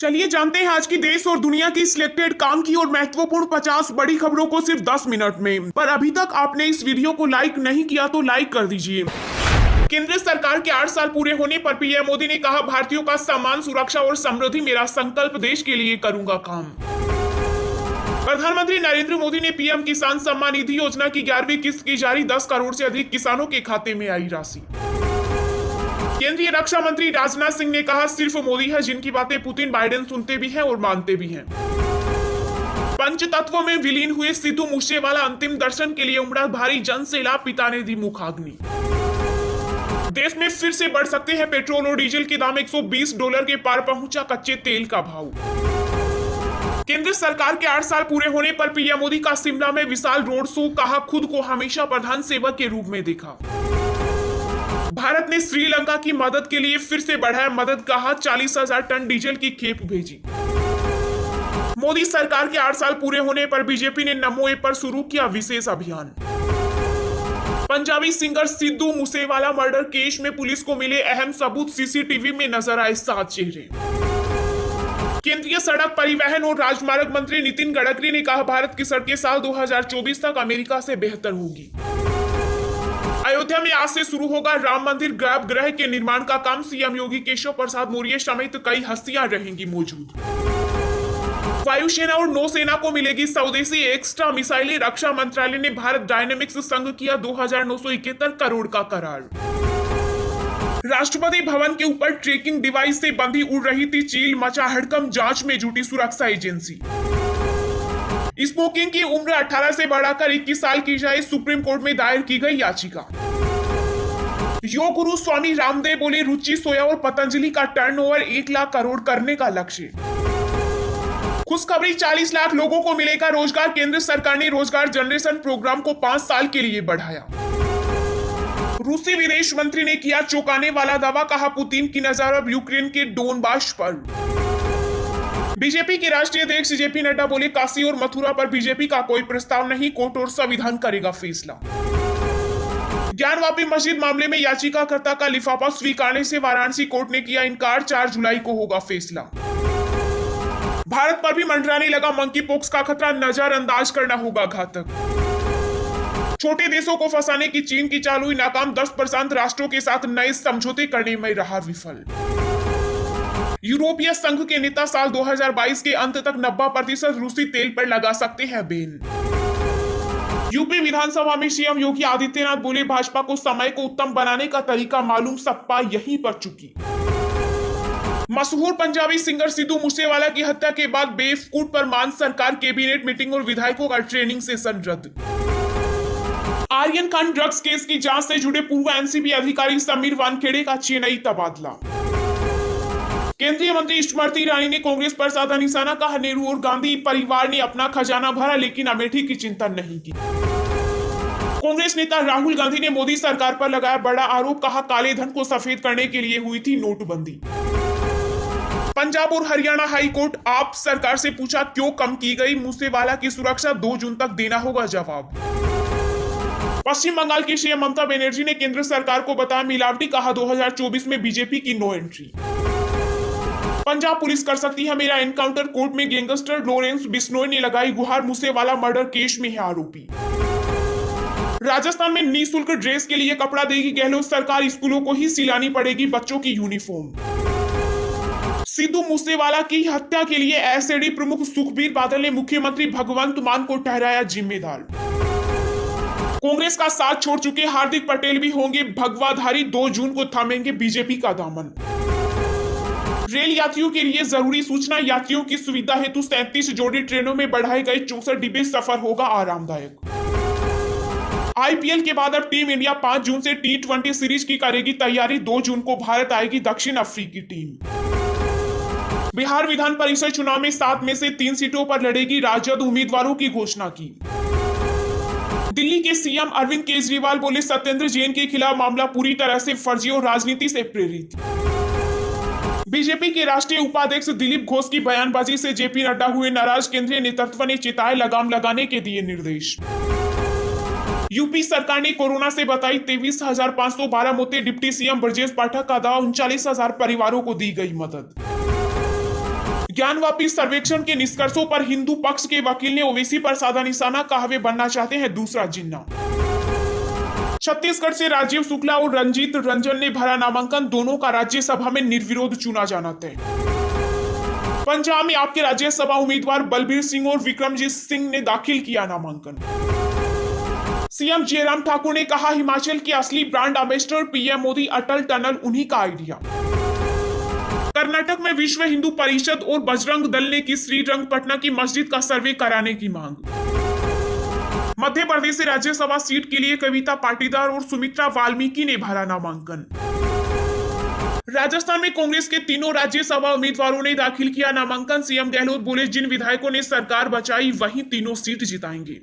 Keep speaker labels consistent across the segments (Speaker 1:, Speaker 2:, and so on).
Speaker 1: चलिए जानते हैं आज की देश और दुनिया की सिलेक्टेड काम की और महत्वपूर्ण 50 बड़ी खबरों को सिर्फ 10 मिनट में। पर अभी तक आपने इस वीडियो को लाइक नहीं किया तो लाइक कर दीजिए। केंद्र सरकार के 8 साल पूरे होने पर पीएम मोदी ने कहा, भारतीयों का सम्मान, सुरक्षा और समृद्धि मेरा संकल्प, देश के लिए करूंगा काम। प्रधानमंत्री नरेंद्र मोदी ने पीएम किसान सम्मान निधि योजना की 11वीं किस्त की जारी, 10 करोड़ से अधिक किसानों के खाते में आई राशि। केंद्रीय रक्षा मंत्री राजनाथ सिंह ने कहा, सिर्फ मोदी है जिनकी बातें पुतिन बाइडेन सुनते भी हैं और मानते भी हैं। पंचतत्वों में विलीन हुए सिद्धू मूसेवाला अंतिम दर्शन के लिए उमड़ा भारी जनसैलाब, पिता ने दी मुखाग्नि। देश में फिर से बढ़ सकते हैं पेट्रोल और डीजल के दाम, $120 के पार पहुंचा कच्चे तेल का भाव। केंद्र सरकार के 8 साल पूरे होने पर पीएम मोदी का शिमला में विशाल रोड शो, कहा खुद को हमेशा प्रधान सेवक के रूप में देखा। भारत ने श्रीलंका की मदद के लिए फिर से बढ़ाया मदद, कहा 40,000 टन डीजल की खेप भेजी। मोदी सरकार के 8 साल पूरे होने पर बीजेपी ने नमो ऐप पर शुरू किया विशेष अभियान। Punjabi singer Sidhu Moosewala murder case में पुलिस को मिले अहम सबूत, सीसीटीवी में नजर आए 7 चेहरे। केंद्रीय सड़क परिवहन और राजमार्ग मंत्री नितिन गडकरी ने कहा, भारत की सड़कें साल 2024 तक अमेरिका से बेहतर होगी। अयोध्या में आज से शुरू होगा राम मंदिर गर्भगृह के निर्माण का काम, सीएम योगी केशव प्रसाद मौर्य समेत कई हस्तियां रहेंगी मौजूद। वायुसेना और नौसेना को मिलेगी स्वदेशी एक्स्ट्रा मिसाइलें, रक्षा मंत्रालय ने भारत डायनेमिक्स संग किया 2,971 करोड़ का करार। राष्ट्रपति भवन के ऊपर ट्रैकिंग डिवाइस से बंधी उड़ रही थी चील, मचा हड़कंप, जांच में जुटी सुरक्षा एजेंसी। स्मोकिंग की उम्र 18 से बढ़ाकर 21 साल की जाए, सुप्रीम कोर्ट में दायर की गई याचिका। योग गुरु स्वामी रामदेव बोले, रुचि सोया और पतंजलि का टर्नओवर 1 लाख करोड़ करने का लक्ष्य। खुशखबरी, 40 लाख लोगों को मिलेगा रोजगार, केंद्र सरकार ने रोजगार जनरेशन प्रोग्राम को 5 साल के लिए बढ़ाया। रूसी विदेश मंत्री ने किया चौंकाने वाला दावा, कहा पुतिन की नजर अब यूक्रेन के डोनबास पर। बीजेपी के राष्ट्रीय अध्यक्ष जेपी नड्डा बोले, काशी और मथुरा पर बीजेपी का कोई प्रस्ताव नहीं, कोर्ट और संविधान करेगा फैसला। ज्ञानवापी मस्जिद मामले में याचिकाकर्ता का लिफाफा स्वीकारने से वाराणसी कोर्ट ने किया इनकार, 4 जुलाई को होगा फैसला। भारत पर भी मंडराने लगा मंकी पॉक्स का खतरा, नजरअंदाज करना होगा घातक। छोटे देशों को फंसाने की चीन की चाल हुई नाकाम, 10 प्रशांत राष्ट्रों के साथ नए समझौते करने में रहा विफल। यूरोपीय संघ के नेता साल 2022 के अंत तक 90% रूसी तेल पर लगा सकते हैं बैन। यूपी विधानसभा में सीएम योगी आदित्यनाथ बोले, भाजपा को समय को उत्तम बनाने का तरीका मालूम, सपा यहीं पर चुकी। मशहूर पंजाबी सिंगर सिद्धू मूसेवाला की हत्या के बाद बेवकूफ पर मान सरकार, कैबिनेट मीटिंग और विधायकों का ट्रेनिंग सेशन रद्द। आर्यन खान ड्रग्स केस की जांच से जुड़े पूर्व एनसीबी अधिकारी समीर वानखेड़े का चेन्नई तबादला। केंद्रीय मंत्री स्मृति ईरानी ने कांग्रेस पर साधा निशाना, कहा नेहरू और गांधी परिवार ने अपना खजाना भरा लेकिन अमेठी की चिंता नहीं की। कांग्रेस नेता राहुल गांधी ने मोदी सरकार पर लगाया बड़ा आरोप, कहा काले धन को सफेद करने के लिए हुई थी नोटबंदी। पंजाब और हरियाणा हाई कोर्ट आप सरकार से पूछा क्यों कम की गई मूसेवाला की सुरक्षा, 2 जून तक देना होगा जवाब। पश्चिम बंगाल की सीएम ममता बनर्जी ने केंद्र सरकार को बताया मिलावटी, कहा 2024 में बीजेपी की नो एंट्री। पंजाब पुलिस कर सकती है मेरा एनकाउंटर, कोर्ट में गैंगस्टर लॉरेंस बिश्नोई ने लगाई गुहार, मूसेवाला मर्डर केस में है आरोपी। राजस्थान में निःशुल्क ड्रेस के लिए कपड़ा देगी गहलोत सरकार, स्कूलों को ही सिलानी पड़ेगी बच्चों की यूनिफॉर्म। सिद्धू मूसेवाला की हत्या के लिए एसएडी प्रमुख सुखबीर बादल ने मुख्यमंत्री भगवंत मान को ठहराया जिम्मेदार। कांग्रेस का साथ छोड़ चुके हार्दिक पटेल भी होंगे भगवाधारी, 2 जून को थामेंगे बीजेपी का दामन। रेल यात्रियों के लिए जरूरी सूचना, यात्रियों की सुविधा हेतु 37 जोड़ी ट्रेनों में बढ़ाए गए 64 डिब्बे, सफर होगा आरामदायक। आईपीएल के बाद अब टीम इंडिया 5 जून से T20 सीरीज की करेगी तैयारी, 2 जून को भारत आएगी दक्षिण अफ्रीकी टीम। बिहार विधान परिषद चुनाव में 7 में से 3 सीटों पर लड़ेगी राजद, उम्मीदवारों की घोषणा की। दिल्ली के सीएम अरविंद केजरीवाल बोले, सत्येंद्र जैन के खिलाफ मामला पूरी तरह से फर्जी और राजनीति से प्रेरित। बीजेपी के राष्ट्रीय उपाध्यक्ष दिलीप घोष की बयानबाजी से जेपी नड्डा हुए नाराज, केंद्रीय नेतृत्व ने चिताए लगाम लगाने के दिए निर्देश। यूपी सरकार ने कोरोना से बताई 23,512 मौतें, डिप्टी सीएम ब्रजेश पाठक का दावा, 39,000 परिवारों को दी गई मदद। ज्ञानवापी सर्वेक्षण के निष्कर्षों पर हिंदू पक्ष के वकील ने ओवैसी पर साधा निशाना, कहा वे बनना चाहते हैं दूसरा जिन्ना। छत्तीसगढ़ से राजीव शुक्ला और रंजीत रंजन ने भरा नामांकन, दोनों का राज्यसभा में निर्विरोध चुना जाना तय। पंजाब में आपके राज्यसभा उम्मीदवार बलबीर सिंह और विक्रमजीत सिंह ने दाखिल किया नामांकन। सीएम जयराम ठाकुर ने कहा हिमाचल के असली ब्रांड एम्बेसडर पीएम मोदी, अटल टनल उन्हीं का आइडिया। कर्नाटक में विश्व हिंदू परिषद और बजरंग दल ने की श्रीरंगपटना की मस्जिद का सर्वे कराने की मांग। मध्य प्रदेश से राज्यसभा सीट के लिए कविता पाटीदार और सुमित्रा वाल्मीकि ने भरा नामांकन। राजस्थान में कांग्रेस के तीनों राज्यसभा उम्मीदवारों ने दाखिल किया नामांकन, सीएम गहलोत बोले जिन विधायकों ने सरकार बचाई वही तीनों सीट जिताएंगे।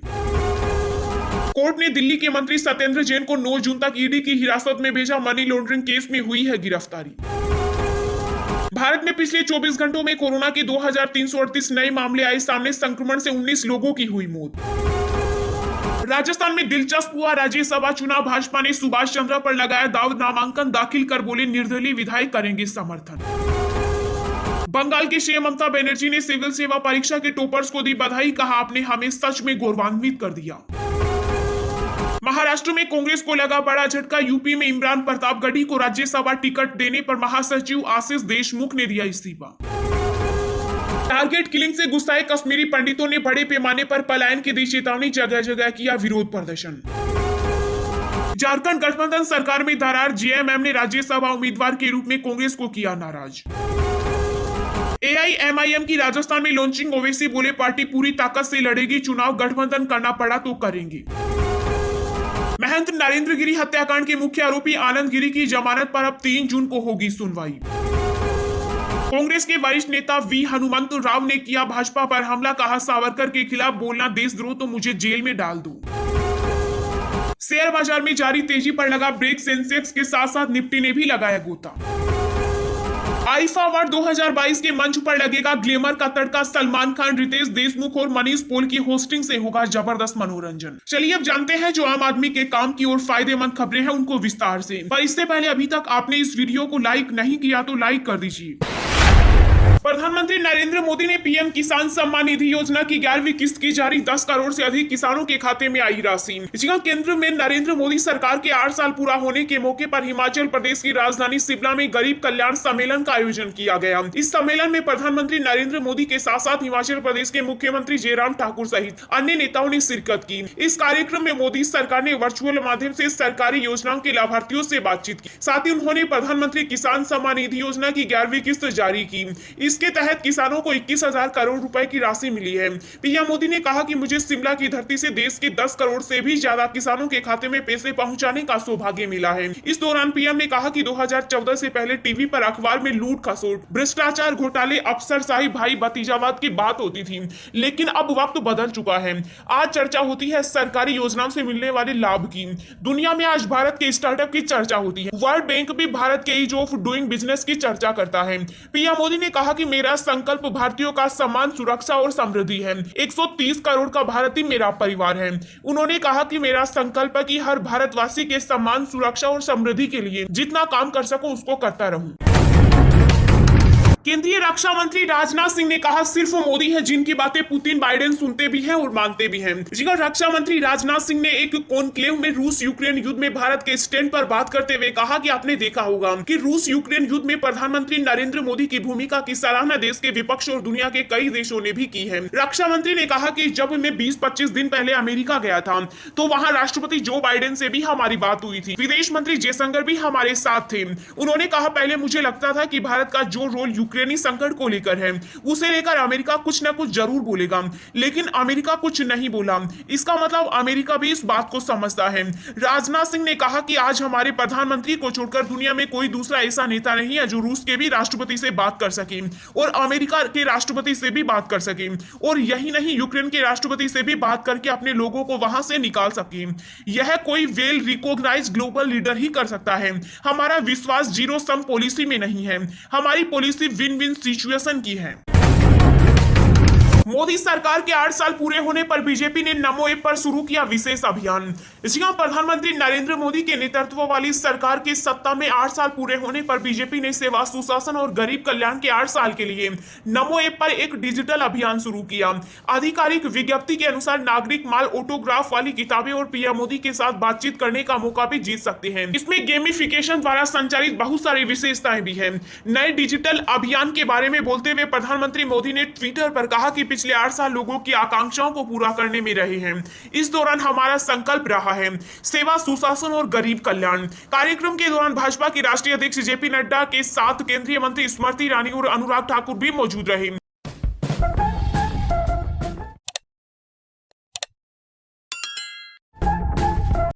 Speaker 1: कोर्ट ने दिल्ली के मंत्री सत्येंद्र जैन को 9 जून तक ईडी की हिरासत में भेजा, मनी लॉन्ड्रिंग केस में हुई है गिरफ्तारी। भारत में पिछले 24 घंटों में कोरोना के 2338 नए मामले आए सामने, संक्रमण से 19 लोगों की हुई मौत। राजस्थान में दिलचस्प हुआ राज्यसभा चुनाव, भाजपा ने सुभाष चंद्र पर लगाया दाव, नामांकन दाखिल कर बोले निर्दलीय विधायक करेंगे समर्थन। बंगाल की सीएम ममता बनर्जी ने सिविल सेवा परीक्षा के टॉपर्स को दी बधाई, कहा आपने हमें सच में गौरवान्वित कर दिया। महाराष्ट्र में कांग्रेस को लगा बड़ा झटका, यूपी में इमरान प्रतापगढ़ी को राज्यसभा टिकट देने पर महासचिव आशीष देशमुख ने दिया इस्तीफा। टारगेट किलिंग से गुस्साए कश्मीरी पंडितों ने बड़े पैमाने पर पलायन की दी चेतावनी, जगह जगह किया विरोध प्रदर्शन। झारखंड गठबंधन सरकार में दरार, जेएमएम ने राज्यसभा उम्मीदवार के रूप में कांग्रेस को किया नाराज। एआईएमआईएम की राजस्थान में लॉन्चिंग, ओवैसी बोले पार्टी पूरी ताकत से लड़ेगी चुनाव, गठबंधन करना पड़ा तो करेंगे। महंत नरेंद्र गिरी हत्याकांड के मुख्य आरोपी आनंद गिरी की जमानत पर अब 3 जून को होगी सुनवाई। कांग्रेस के वरिष्ठ नेता वी हनुमंत राव ने किया भाजपा पर हमला, कहा सावरकर के खिलाफ बोलना देशद्रोह तो मुझे जेल में डाल दो। शेयर बाजार में जारी तेजी पर लगा ब्रेक, सेंसेक्स के साथ साथ निफ्टी ने भी लगाया गोता। आईफा अवार्ड 2022 के मंच पर लगेगा ग्लैमर का तड़का, सलमान खान, रितेश देशमुख और मनीष पॉल की होस्टिंग से होगा जबरदस्त मनोरंजन। चलिए अब जानते हैं जो आम आदमी के काम की और फायदेमंद खबरें हैं उनको विस्तार से, पर इससे पहले अभी तक आपने इस वीडियो को लाइक नहीं किया तो लाइक कर दीजिए। प्रधानमंत्री नरेंद्र मोदी ने पीएम किसान सम्मान निधि योजना की 11वीं किस्त की जारी, 10 करोड़ से अधिक किसानों के खाते में आई राशि। केंद्र में नरेंद्र मोदी सरकार के 8 साल पूरा होने के मौके पर हिमाचल प्रदेश की राजधानी शिमला में गरीब कल्याण सम्मेलन का आयोजन किया गया। इस सम्मेलन में प्रधानमंत्री नरेंद्र मोदी के साथ साथ हिमाचल प्रदेश के मुख्यमंत्री जयराम ठाकुर सहित अन्य नेताओं ने शिरकत की। इस कार्यक्रम में मोदी सरकार ने वर्चुअल माध्यम से सरकारी योजनाओं के लाभार्थियों से बातचीत की, साथ ही उन्होंने प्रधानमंत्री किसान सम्मान निधि योजना की 11वीं किस्त जारी की। इसके तहत किसानों को 21,000 करोड़ रुपए की राशि मिली है। पीएम मोदी ने कहा कि मुझे शिमला की धरती से देश के 10 करोड़ से भी ज्यादा किसानों के खाते में पैसे पहुंचाने का सौभाग्य मिला है। इस दौरान पीएम ने कहा कि 2014 से पहले टीवी पर अखबार में लूट खसोट, भ्रष्टाचार, घोटाले, अफसरशाही, भाई भतीजावाद की बात होती थी, लेकिन अब वक्त बदल चुका है। आज चर्चा होती है सरकारी योजनाओं से मिलने वाले लाभ की। दुनिया में आज भारत के स्टार्टअप की चर्चा होती है। वर्ल्ड बैंक भी भारत के ईज ऑफ डूइंग बिजनेस की चर्चा करता है। पीएम मोदी ने कहा कि मेरा संकल्प भारतीयों का सम्मान, सुरक्षा और समृद्धि है। 130 करोड़ का भारतीय मेरा परिवार है। उन्होंने कहा कि मेरा संकल्प है कि हर भारतवासी के सम्मान, सुरक्षा और समृद्धि के लिए जितना काम कर सकूं उसको करता रहूं। केंद्रीय रक्षा मंत्री राजनाथ सिंह ने कहा सिर्फ मोदी है जिनकी बातें पुतिन बाइडेन सुनते भी हैं और मानते भी हैं। रक्षा मंत्री राजनाथ सिंह ने एक कॉन्क्लेव में रूस यूक्रेन युद्ध में भारत के स्टैंड पर बात करते हुए कहा कि आपने देखा होगा कि रूस यूक्रेन युद्ध में प्रधानमंत्री नरेंद्र मोदी की भूमिका की सराहना देश के विपक्ष और दुनिया के कई देशों ने भी की है। रक्षा मंत्री ने कहा कि जब मैं 20-25 दिन पहले अमेरिका गया था तो वहां राष्ट्रपति जो बाइडेन से भी हमारी बात हुई थी। विदेश मंत्री जयशंकर भी हमारे साथ थे। उन्होंने कहा पहले मुझे लगता था कि भारत का जो रोल यूक्रेनी संकट को लेकर है उसे लेकर अमेरिका कुछ ना कुछ जरूर बोलेगा, लेकिन अमेरिका कुछ नहीं बोला। इसका मतलब अमेरिका भी इस बात को समझता है। राजनाथ सिंह ने कहा कि आज हमारे प्रधानमंत्री को छोड़कर दुनिया में कोई दूसरा ऐसा नेता नहीं है जो रूस के भी राष्ट्रपति से बात कर सके और अमेरिका के राष्ट्रपति से भी बात कर सके, और यही नहीं यूक्रेन के राष्ट्रपति से भी बात करके अपने लोगों को वहां से निकाल सके। यह कोई वेल रिकॉग्नाइज्ड ग्लोबल लीडर ही कर सकता है। हमारा विश्वास जीरो सम पॉलिसी में नहीं है, हमारी पॉलिसी विन विन सिचुएशन की है। मोदी सरकार के 8 साल पूरे होने पर बीजेपी ने नमो ऐप पर शुरू किया विशेष अभियान। जी हां, प्रधानमंत्री नरेंद्र मोदी के नेतृत्व वाली सरकार के सत्ता में 8 साल पूरे होने पर बीजेपी ने सेवा, सुशासन और गरीब कल्याण के 8 साल के लिए नमो ऐप पर एक डिजिटल अभियान शुरू किया। आधिकारिक विज्ञप्ति के अनुसार नागरिक माल ऑटोग्राफ वाली किताबें और पीएम मोदी के साथ बातचीत करने का मौका भी जीत सकते हैं। इसमें गेमिफिकेशन द्वारा संचालित बहुत सारी विशेषताएं भी हैं। नए डिजिटल अभियान के बारे में बोलते हुए प्रधानमंत्री मोदी ने ट्विटर पर कहा कि पिछले 8 साल लोगों की आकांक्षाओं को पूरा करने में रहे हैं। इस दौरान हमारा संकल्प रहा है सेवा, सुशासन और गरीब कल्याण। कार्यक्रम के दौरान भाजपा की राष्ट्रीय अध्यक्ष जेपी नड्डा के साथ केंद्रीय मंत्री स्मृति ईरानी और अनुराग ठाकुर भी मौजूद रहे।